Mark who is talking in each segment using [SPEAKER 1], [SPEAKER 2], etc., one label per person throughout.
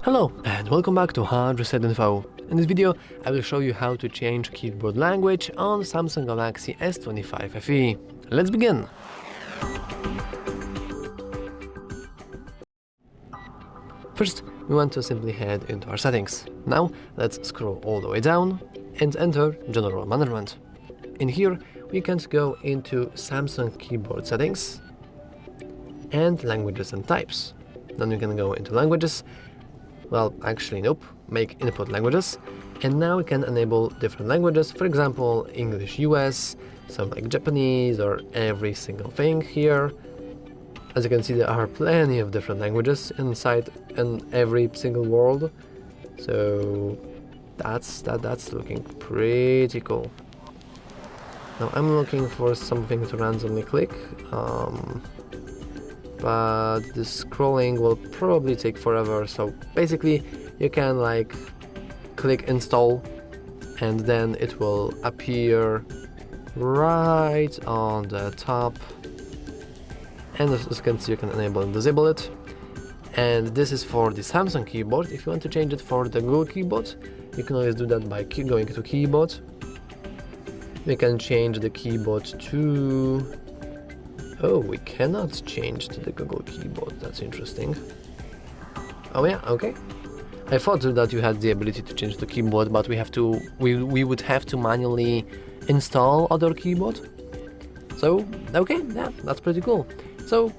[SPEAKER 1] Hello and welcome back to Hard Reset Info. In this video I will show you how to change keyboard language on Samsung Galaxy S25 FE. Let's begin! First, we want to simply head into our settings. Now let's scroll all the way down and enter General Management. In here we can go into Samsung keyboard settings and languages and types. Then we can go into languages. Well, actually nope, make input languages, and now we can enable different languages, for example English US, some like Japanese or every single thing here. As you can see, there are plenty of different languages inside in every single world, so that's looking pretty cool. Now I'm looking for something to randomly click, but the scrolling will probably take forever, so basically you can like click install and then it will appear right on the top, and as you can see you can enable and disable it. And this is for the Samsung keyboard. If you want to change it for the Google keyboard, you can always do that by going to keyboard. We can change the keyboard to... Oh, we cannot change to the Google keyboard. That's interesting. Oh yeah, okay. I thought that you had the ability to change the keyboard, but we would have to manually install other keyboard. So, okay, yeah, that's pretty cool. So,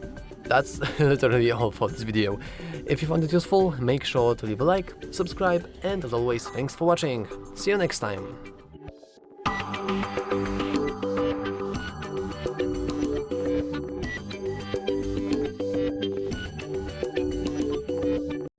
[SPEAKER 1] that's literally all for this video. If you found it useful, make sure to leave a like, subscribe, and as always, thanks for watching. See you next time.